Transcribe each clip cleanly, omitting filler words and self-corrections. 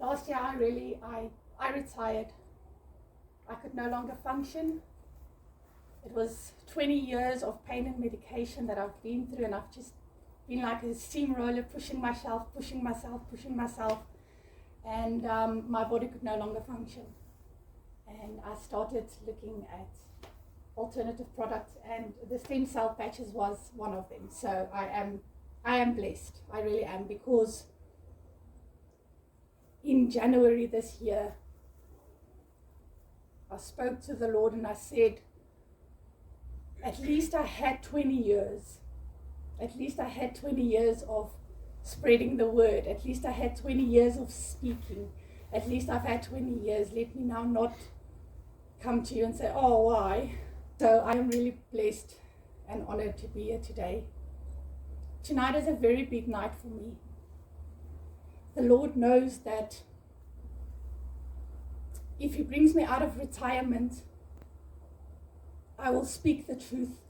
Last year I retired. I could no longer function. It was 20 years of pain and medication that I've been through, and I've just been like a steamroller, pushing myself, and my body could no longer function. And I started looking at alternative products, and the stem cell patches was one of them. So I am blessed. I really am, because in January this year, I spoke to the Lord and I said, at least I had 20 years. At least I had 20 years of spreading the word. At least I had 20 years of speaking. At least I've had 20 years. Let me now not come to you and say, oh, why? So I am really blessed and honored to be here today. Tonight is a very big night for me. The Lord knows that if He brings me out of retirement, I will speak the truth.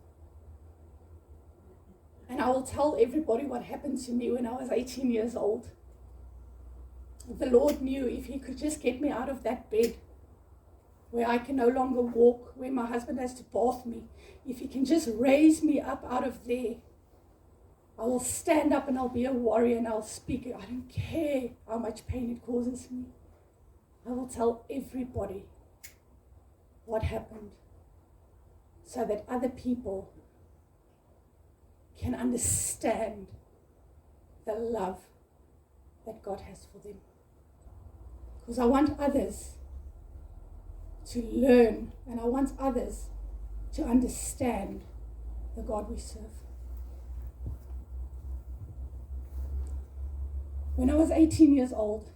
And I will tell everybody what happened to me when I was 18 years old. The Lord knew if He could just get me out of that bed where I can no longer walk, where my husband has to bath me, if He can just raise me up out of there, I will stand up and I'll be a warrior and I'll speak. I don't care how much pain it causes me. I will tell everybody what happened so that other people can understand the love that God has for them. Because I want others to learn, and I want others to understand the God we serve. When I was 18 years old,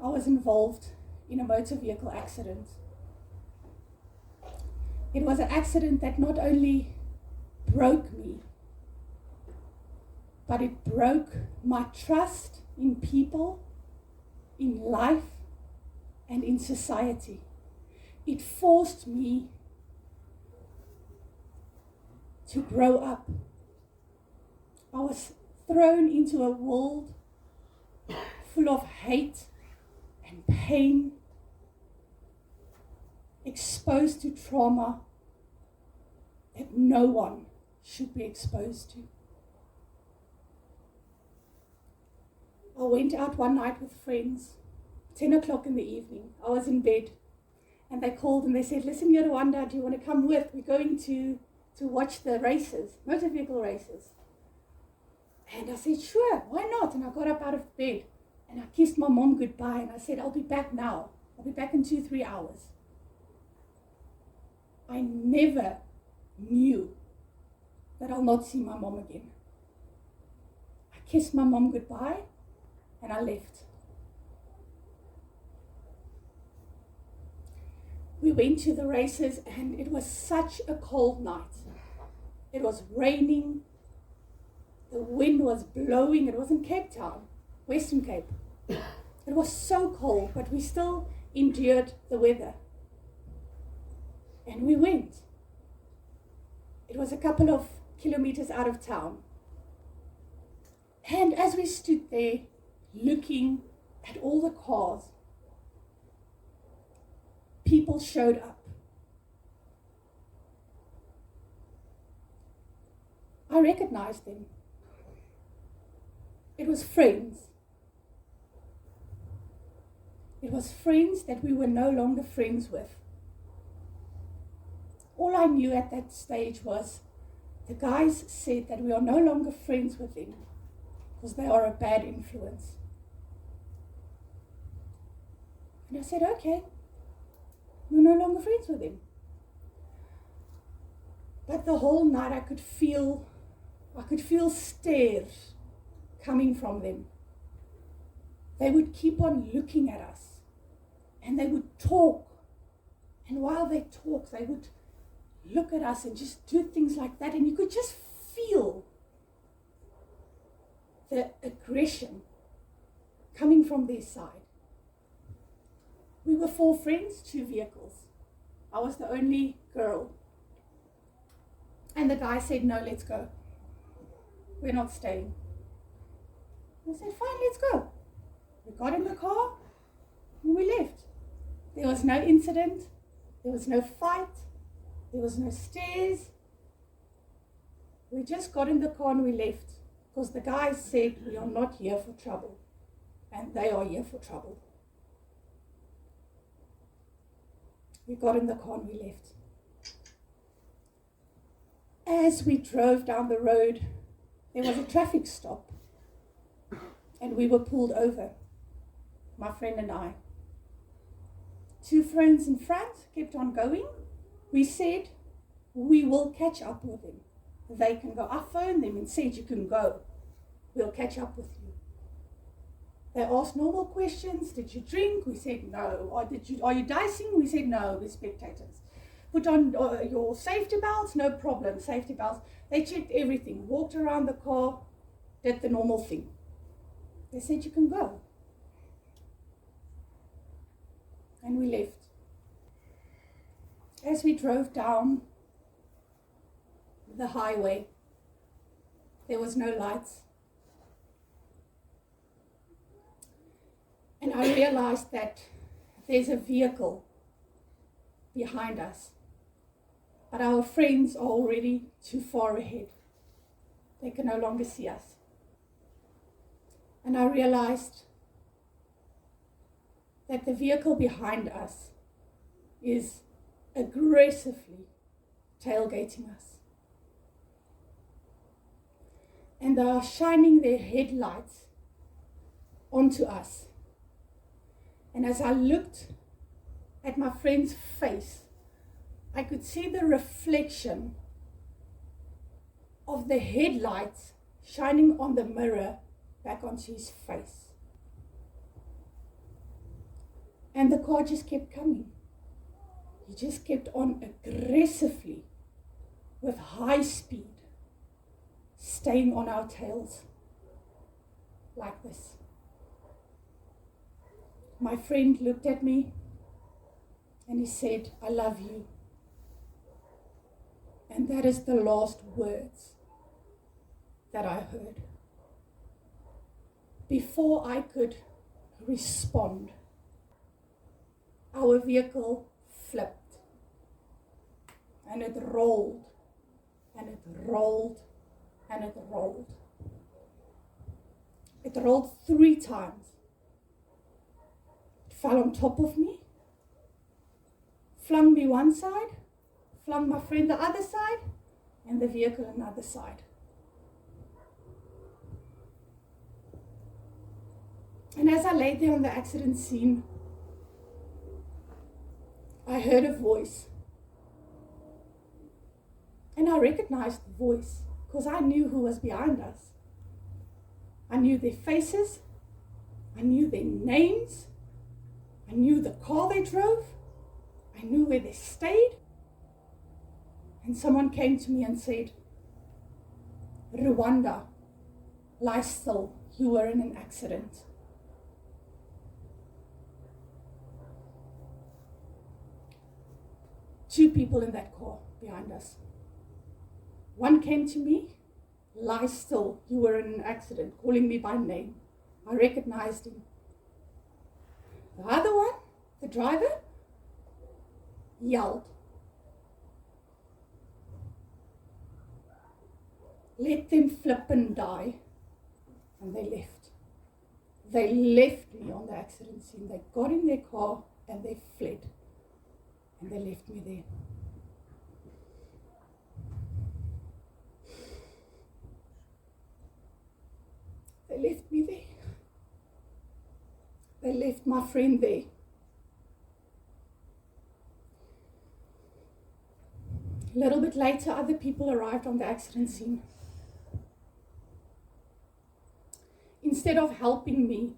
I was involved in a motor vehicle accident. It was an accident that not only broke me, but it broke my trust in people, in life, and in society. It forced me to grow up. I was thrown into a world full of hate and pain, exposed to trauma that no one should be exposed to. I went out one night with friends, 10 o'clock in the evening. I was in bed, and they called and they said, listen here, Ruanda, do you want to come with? We're going to watch the races, motor vehicle races. And I said, sure, why not? And I got up out of bed and I kissed my mom goodbye and I said, I'll be back now. I'll be back in 2-3 hours. I never knew that I'll not see my mom again. I kissed my mom goodbye and I left. We went to the races and it was such a cold night. It was raining. The wind was blowing. It was in Cape Town, Western Cape. It was so cold, but we still endured the weather. And we went. It was a couple of kilometers out of town. And as we stood there looking at all the cars, people showed up. I recognized them. It was friends. It was friends that we were no longer friends with. All I knew at that stage was the guys said that we are no longer friends with them because they are a bad influence. And I said, okay, we're no longer friends with them. But the whole night I could feel stares coming from them. They would keep on looking at us and they would talk. And while they talked, they would look at us and just do things like that. And you could just feel the aggression coming from their side. We were 4 friends, 2 vehicles. I was the only girl. And the guy said, no, let's go. We're not staying. I said, fine, let's go. We got in the car There was no incident. There was no fight. There was no stairs. We just got in the car and we left because the guys said we are not here for trouble and they are here for trouble. We got in the car and we left. As we drove down the road, there was a traffic stop and we were pulled over, my friend and I. Two friends in front kept on going. We said, we will catch up with them. They can go. I phoned them and said, you can go. We'll catch up with you. They asked normal questions. Did you drink? We said no. Are you dicing? We said no, we're spectators. Put on your safety belts? No problem, safety belts. They checked everything, walked around the car, did the normal thing. They said you can go. And we left. As we drove down the highway, there was no lights. And I realized that there's a vehicle behind us, but our friends are already too far ahead. They can no longer see us. And I realized that the vehicle behind us is aggressively tailgating us. And they are shining their headlights onto us. And as I looked at my friend's face, I could see the reflection of the headlights shining on the mirror back onto his face. And the car just kept coming. He just kept on aggressively, with high speed, staying on our tails, like this. My friend looked at me and he said, I love you. And that is the last words that I heard. Before I could respond, our vehicle flipped and it rolled and it rolled and it rolled. It rolled 3 times. It fell on top of me, flung me one side, flung my friend the other side, and the vehicle another side. And as I laid there on the accident scene, I heard a voice. And I recognized the voice because I knew who was behind us. I knew their faces. I knew their names. I knew the car they drove. I knew where they stayed. And someone came to me and said, Ruanda, lie still. You were in an accident. Two people in that car behind us. One came to me, lie still, you were in an accident, calling me by name. I recognized him. The other one, the driver, yelled, let them flip and die. And they left. They left me on the accident scene. They got in their car and they fled. And they left me there. They left me there. They left my friend there. A little bit later, other people arrived on the accident scene. Instead of helping me,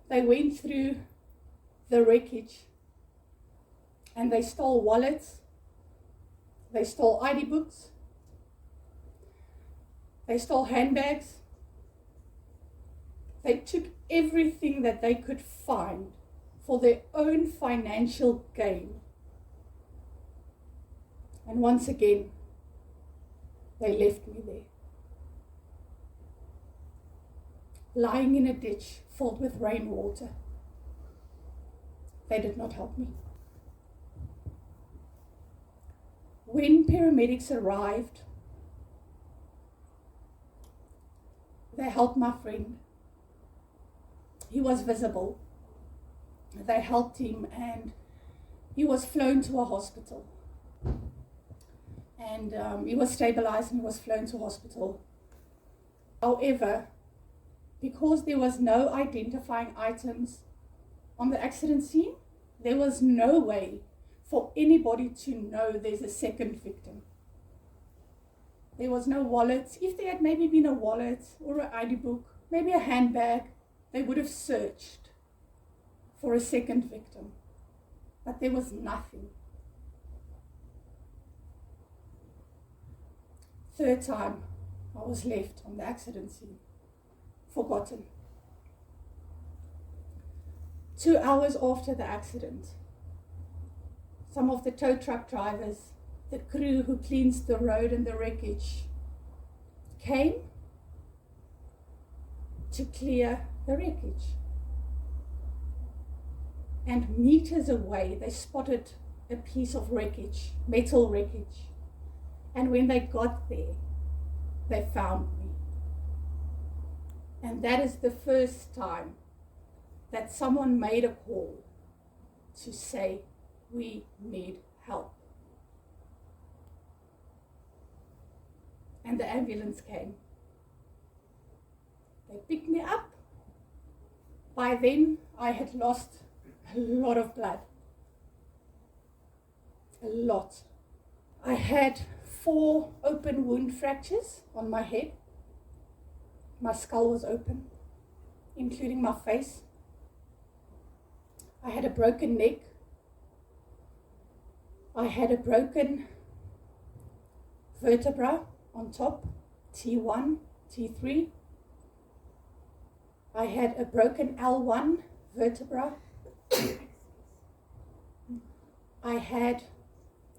they went through the wreckage and they stole wallets, they stole ID books, they stole handbags. They took everything that they could find for their own financial gain. And once again, they left me there, lying in a ditch filled with rainwater. They did not help me. When paramedics arrived, they helped my friend. He was visible. They helped him and he was flown to a hospital. And he was stabilized and he was flown to hospital. However, because there was no identifying items on the accident scene, there was no way for anybody to know there's a second victim. There was no wallet. If there had maybe been a wallet or an ID book, maybe a handbag, they would have searched for a second victim. But there was nothing. Third time I was left on the accident scene, forgotten. 2 hours after the accident, some of the tow truck drivers, the crew who cleans the road and the wreckage, came to clear the wreckage. And meters away, they spotted a piece of wreckage, metal wreckage. And when they got there, they found me. And that is the first time that someone made a call to say, we need help. And the ambulance came. They picked me up. By then, I had lost a lot of blood. A lot. I had 4 open wound fractures on my head. My skull was open, including my face. I had a broken neck. I had a broken vertebra on top, T1, T3. I had a broken L1 vertebra. I had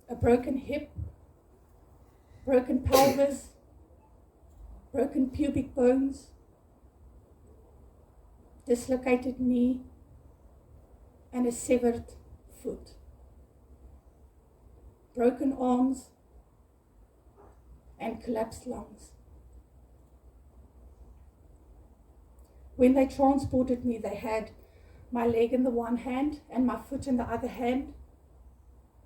a broken hip, broken pelvis, broken pubic bones, dislocated knee, and a severed foot. Broken arms and collapsed lungs. When they transported me, they had my leg in the one hand and my foot in the other hand,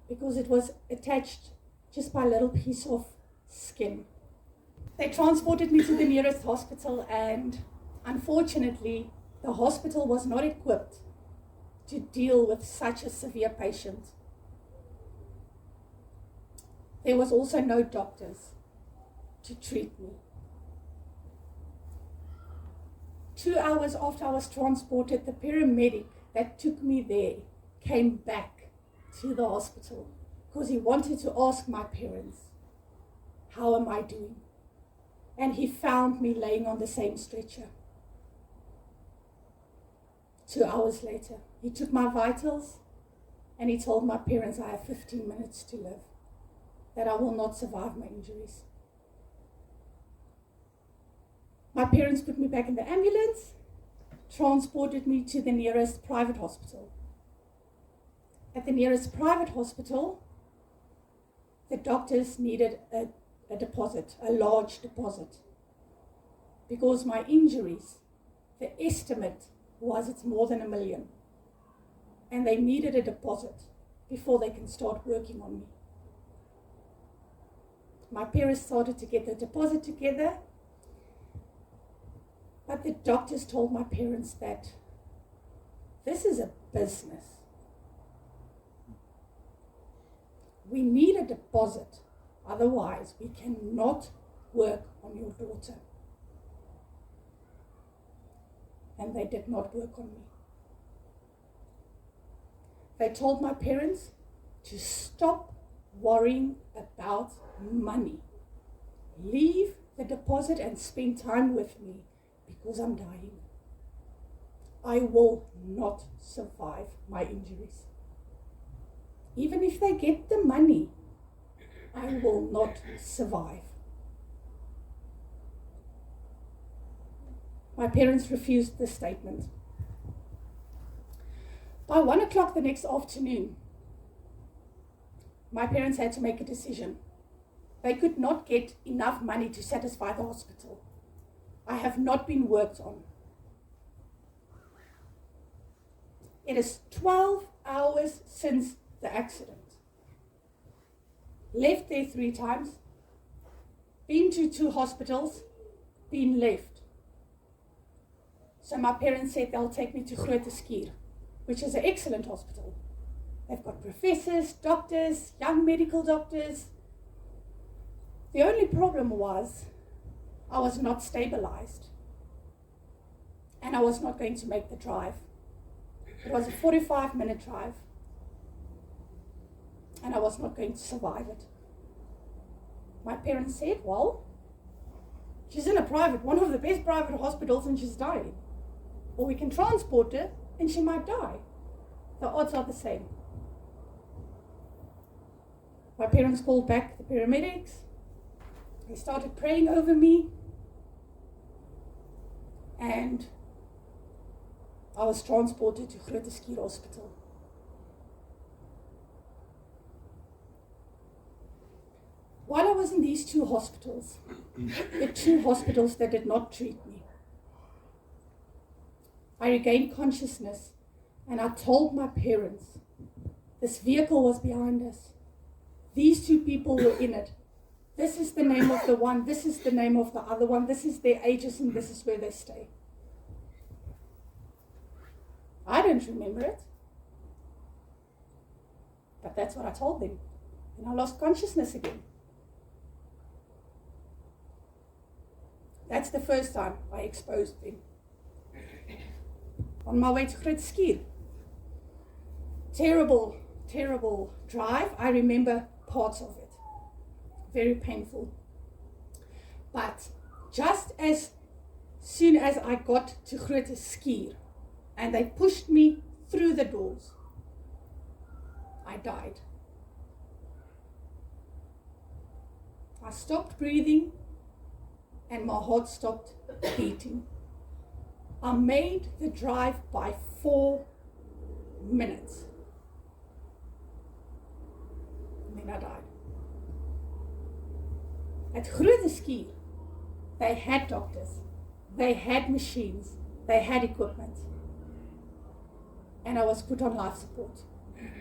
because it was attached just by a little piece of skin. They transported me to the nearest hospital, and unfortunately, the hospital was not equipped to deal with such a severe patient. There was also no doctors to treat me. 2 hours after I was transported, the paramedic that took me there came back to the hospital because he wanted to ask my parents, how am I doing? And he found me laying on the same stretcher. 2 hours later, he took my vitals and he told my parents I have 15 minutes to live, that I will not survive my injuries. My parents put me back in the ambulance, transported me to the nearest private hospital. At the nearest private hospital, the doctors needed a deposit, a large deposit, because my injuries, the estimate was it's more than $1 million, and they needed a deposit before they can start working on me. My parents started to get the deposit together, but the doctors told my parents that this is a business. We need a deposit, otherwise we cannot work on your daughter. And they did not work on me. They told my parents to stop worrying about money. Leave the deposit and spend time with me, because I'm dying. I will not survive my injuries. Even if they get the money, I will not survive. My parents refused the statement. By 1 o'clock the next afternoon, my parents had to make a decision. They could not get enough money to satisfy the hospital. I have not been worked on. It is 12 hours since the accident. Left there 3 times, been to 2 hospitals, been left. So my parents said they'll take me to Ruanda Snyman, which is an excellent hospital. They've got professors, doctors, young medical doctors. The only problem was I was not stabilized and I was not going to make the drive. It was a 45-minute drive and I was not going to survive it. My parents said, well, she's in one of the best private hospitals and she's dying. Or we can transport her and she might die. The odds are the same. My parents called back the paramedics. They started praying over me. And I was transported to Ruanda Snyman Hospital. While I was in these 2 hospitals, the 2 hospitals that did not treat me, I regained consciousness and I told my parents, this vehicle was behind us. These 2 people were in it. This is the name of the one, this is the name of the other one, this is their ages and this is where they stay. I don't remember it. But that's what I told them. And I lost consciousness again. That's the first time I exposed them. On my way to Ruanda Snyman. Terrible, terrible drive. I remember parts of it. Very painful. But just as soon as I got to Ruanda Snyman and they pushed me through the doors, I died. I stopped breathing and my heart stopped beating. I made the drive by 4 minutes. And then I died. At Ruanda Snyman, they had doctors, they had machines, they had equipment. And I was put on life support,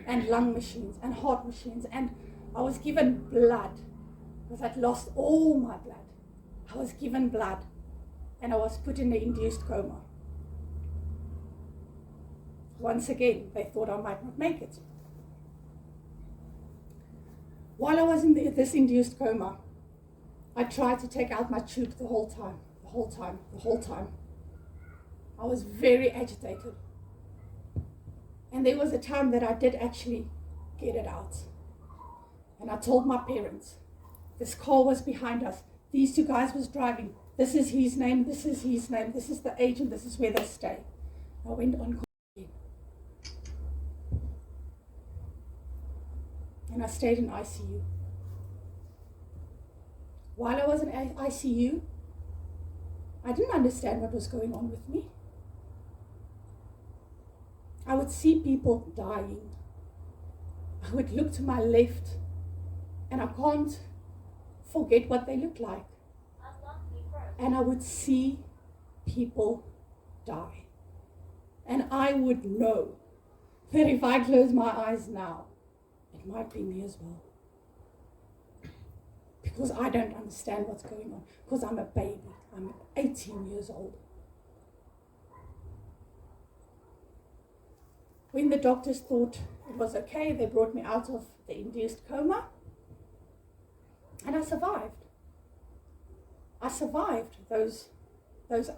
and lung machines, and heart machines, and I was given blood, because I'd lost all my blood. I was given blood, and I was put in the induced coma. Once again, they thought I might not make it. While I was in this induced coma, I tried to take out my tube the whole time. I was very agitated. And there was a time that I did actually get it out. And I told my parents, this car was behind us. These 2 guys was driving. This is his name, this is his name, this is the agent, this is where they stay. I went on again. And I stayed in ICU. While I was in ICU, I didn't understand what was going on with me. I would see people dying. I would look to my left, and I can't forget what they look like. And I would see people die. And I would know that if I close my eyes now, it might be me as well. Because I don't understand what's going on. Because I'm a baby. I'm 18 years old. When the doctors thought it was okay, they brought me out of the induced coma. And I survived. I survived those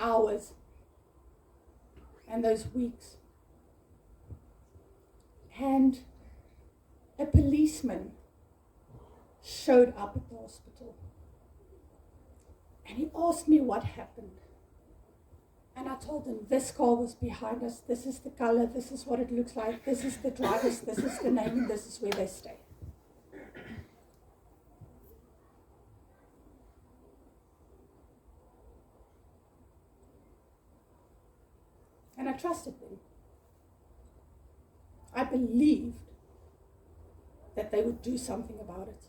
hours and those weeks. And a policeman showed up at the hospital. And he asked me what happened. And I told him, this car was behind us, this is the color, this is what it looks like, this is the drivers, this is the name, and this is where they stay. And I trusted them. believed that they would do something about it.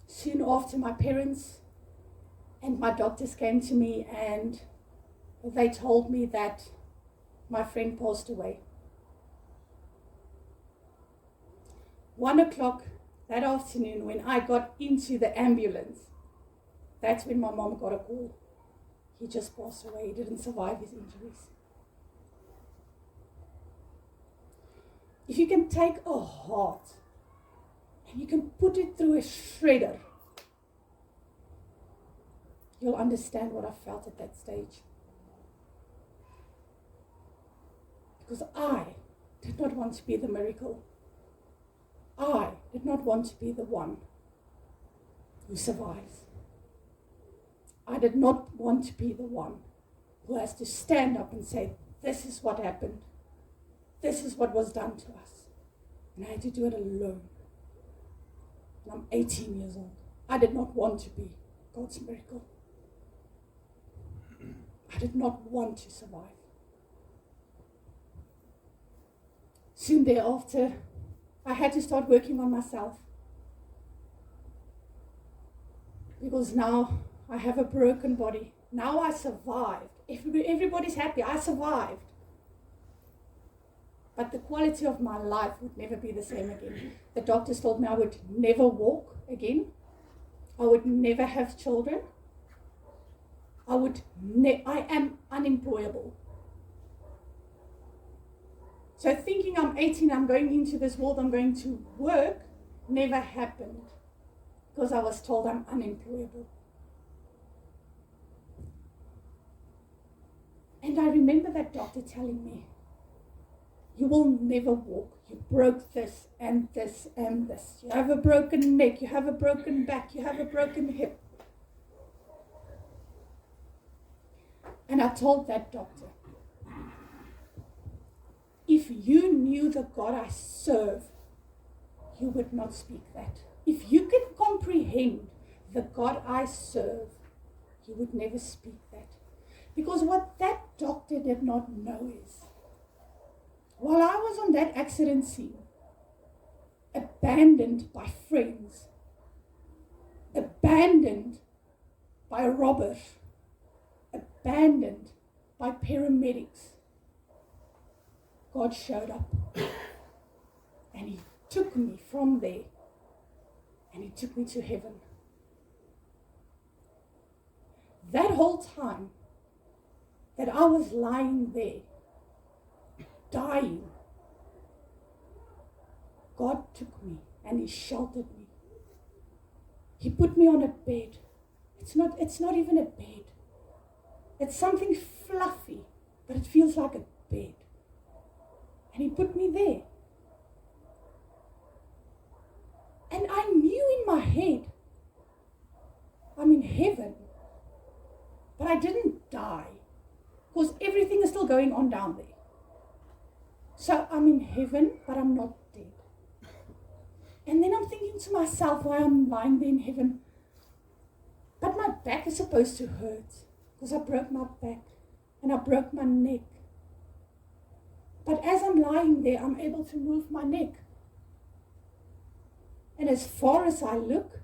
Soon after, my parents and my doctors came to me and they told me that my friend passed away. 1:00 that afternoon, when I got into the ambulance, that's when my mom got a call. He just passed away. He didn't survive his injuries. If you can take a heart and you can put it through a shredder, you'll understand what I felt at that stage. Because I did not want to be the miracle. I did not want to be the one who survives. I did not want to be the one who has to stand up and say, this is what happened. This is what was done to us. And I had to do it alone. And I'm 18 years old. I did not want to be God's miracle. I did not want to survive. Soon thereafter, I had to start working on myself. Because now I have a broken body. Now I survived. Everybody's happy. I survived. But the quality of my life would never be the same again. The doctors told me I would never walk again. I would never have children. I am unemployable. So thinking I'm 18, I'm going into this world, I'm going to work, never happened. Because I was told I'm unemployable. And I remember that doctor telling me, you will never walk. You broke this and this and this. You have a broken neck. You have a broken back. You have a broken hip. And I told that doctor, if you knew the God I serve, you would not speak that. If you can comprehend the God I serve, you would never speak that. Because what that doctor did not know is, while I was on that accident scene, abandoned by friends, abandoned by robbers, abandoned by paramedics, God showed up. And He took me from there. And He took me to heaven. That whole time that I was lying there, dying, God took me and He sheltered me. He put me on a bed. It's not even a bed. It's something fluffy, but it feels like a bed. And He put me there. And I knew in my head, I'm in heaven. But I didn't die, because everything is still going on down there. So I'm in heaven, but I'm not dead. And then I'm thinking to myself while I'm lying there in heaven, but my back is supposed to hurt, because I broke my back and I broke my neck. But as I'm lying there, I'm able to move my neck. And as far as I look,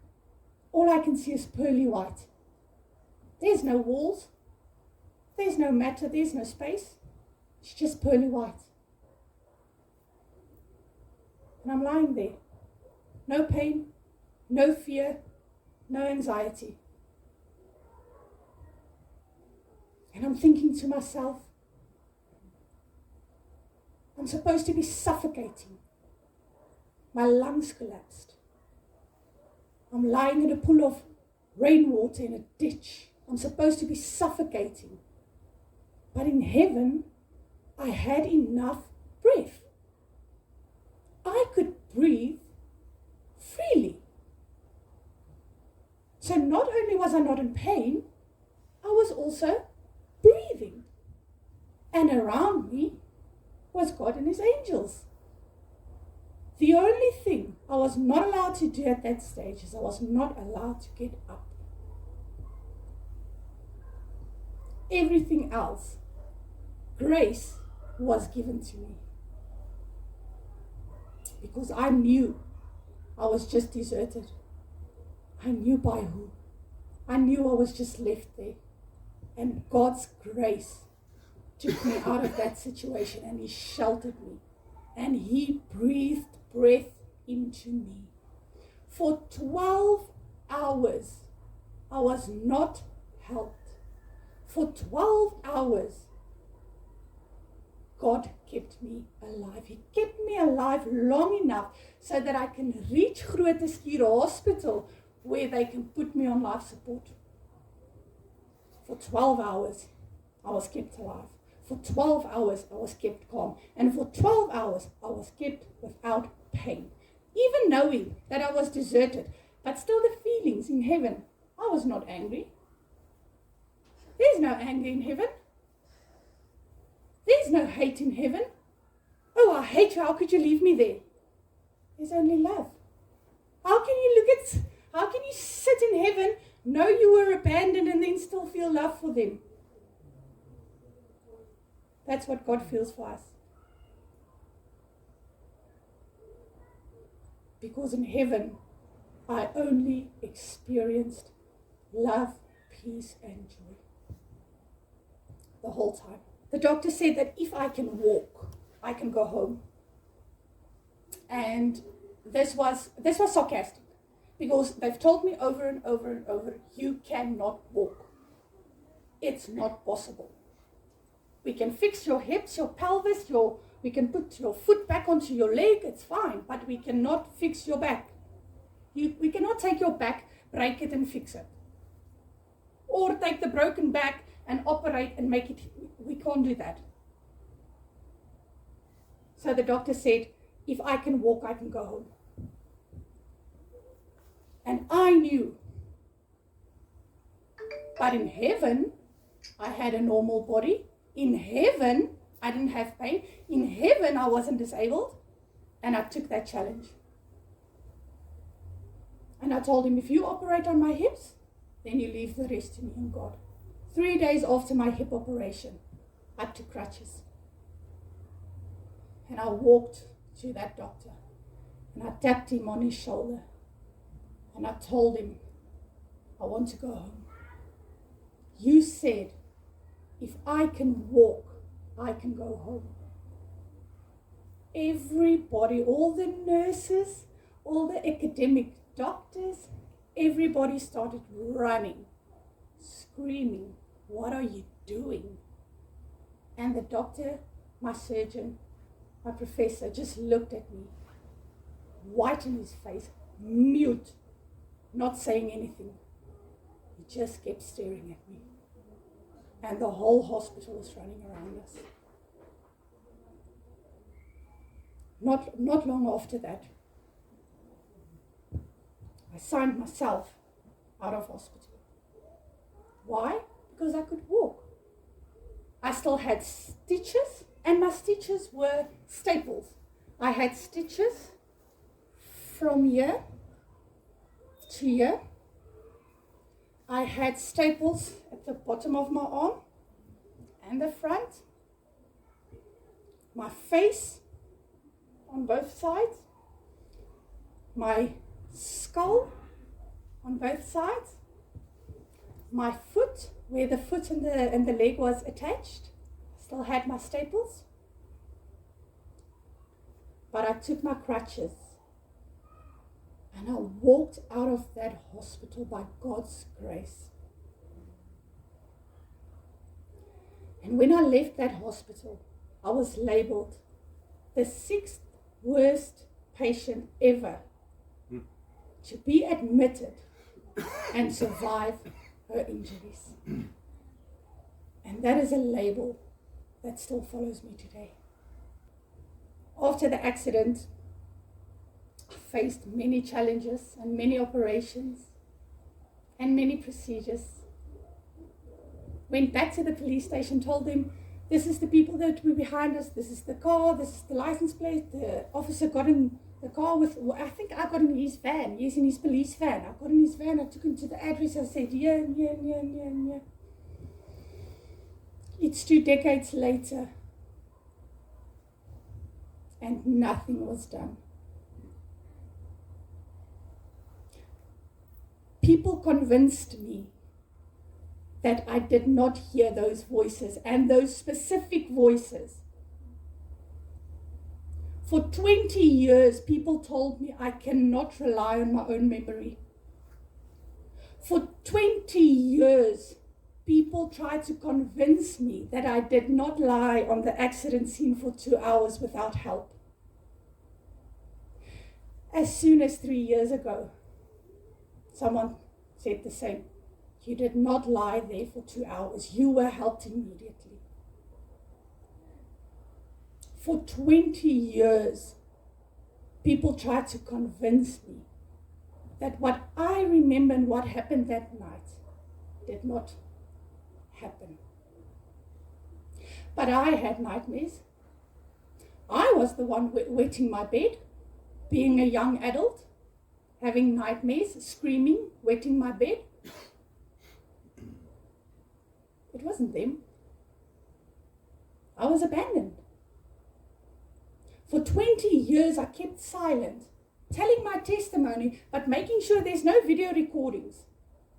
all I can see is pearly white. There's no walls. There's no matter. There's no space. It's just pearly white. And I'm lying there. No pain, no fear, no anxiety. And I'm thinking to myself, I'm supposed to be suffocating. My lungs collapsed. I'm lying in a pool of rainwater in a ditch. I'm supposed to be suffocating. But in heaven, I had enough breath. I could breathe freely. So not only was I not in pain, I was also breathing. And around me was God and His angels. The only thing I was not allowed to do at that stage is I was not allowed to get up. Everything else grace was given to me. Because I knew I was just deserted. I knew by who. I knew I was just left there. And God's grace took me out of that situation, and He sheltered me. And He breathed breath into me. For 12 hours, I was not helped. For 12 hours, God kept me alive. He kept me alive long enough so that I can reach Ruanda Snyman Hospital where they can put me on life support. For 12 hours, I was kept alive. For 12 hours, I was kept calm. And for 12 hours, I was kept without pain. Even knowing that I was deserted, but still the feelings in heaven, I was not angry. There's no anger in heaven. There's no hate in heaven. Oh, I hate you. How could you leave me there? There's only love. How can you sit in heaven, know you were abandoned, and then still feel love for them? That's what God feels for us. Because in heaven, I only experienced love, peace, and joy. The whole time. The doctor said that if I can walk, I can go home. And this was sarcastic. Because they've told me over and over and over, you cannot walk. It's not possible. We can fix your hips, your pelvis, we can put your foot back onto your leg, it's fine, but we cannot fix your back. We cannot take your back, break it and fix it. Or take the broken back and operate and make it, we can't do that. So the doctor said, if I can walk, I can go home. And I knew. But in heaven, I had a normal body. In heaven, I didn't have pain. In heaven, I wasn't disabled. And I took that challenge. And I told him, if you operate on my hips, then you leave the rest to me and God. 3 days after my hip operation, I took crutches. And I walked to that doctor. And I tapped him on his shoulder. And I told him, I want to go home. You said, if I can walk, I can go home. Everybody, all the nurses, all the academic doctors, everybody started running, screaming, what are you doing? And the doctor, my surgeon, my professor just looked at me, white in his face, mute, not saying anything. He just kept staring at me. And the whole hospital was running around us. Not long after that, I signed myself out of hospital. Why? Because I could walk. I still had stitches, and my stitches were staples. I had stitches from here to here. I had staples at the bottom of my arm and the front. My face on both sides. My skull on both sides. My foot, where the foot and the leg was attached, still had my staples. But I took my crutches and I walked out of that hospital by God's grace. And when I left that hospital, I was labeled the 6th worst patient ever to be admitted and survive her injuries. And that is a label that still follows me today. After the accident, I faced many challenges and many operations and many procedures. Went back to the police station, told them, this is the people that were behind us, this is the car, this is the license plate. The officer got in the car with, I think I got in his van, yes, in his police van. I got in his van, I took him to the address, I said, yeah. It's 2 decades later, and nothing was done. People convinced me that I did not hear those voices, and those specific voices. For 20 years, people told me I cannot rely on my own memory. For 20 years, people tried to convince me that I did not lie on the accident scene for 2 hours without help. As soon as 3 years ago, someone said the same. You did not lie there for 2 hours. You were helped immediately. For 20 years, people tried to convince me that what I remember and what happened that night did not happen. But I had nightmares. I was the one wetting my bed, being a young adult, having nightmares, screaming, wetting my bed. It wasn't them. I was abandoned. For 20 years, I kept silent, telling my testimony, but making sure there's no video recordings,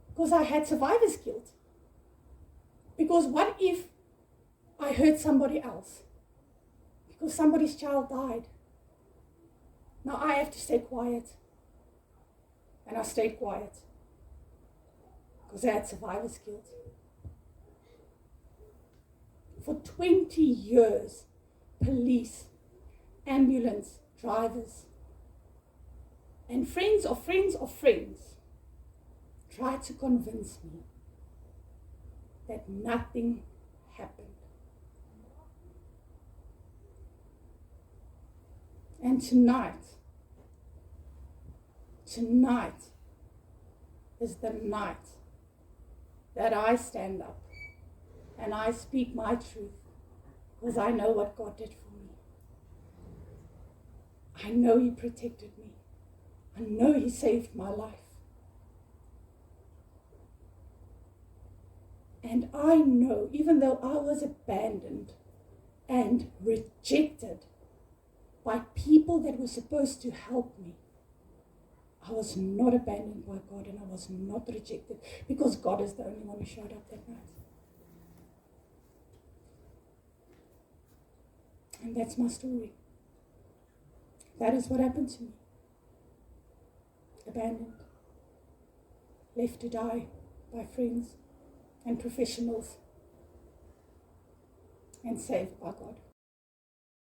because I had survivor's guilt. Because what if I hurt somebody else? Because somebody's child died. Now I have to stay quiet. And I stayed quiet because I had survivor's guilt. For 20 years, police, ambulance drivers, and friends of friends of friends tried to convince me that nothing happened. And tonight is the night that I stand up and I speak my truth, because I know what God did for me. I know He protected me. I know He saved my life. And I know, even though I was abandoned and rejected by people that were supposed to help me, I was not abandoned by God, and I was not rejected, because God is the only one who showed up that night. And that's my story. That is what happened to me. Abandoned. Left to die by friends and professionals. And saved by God.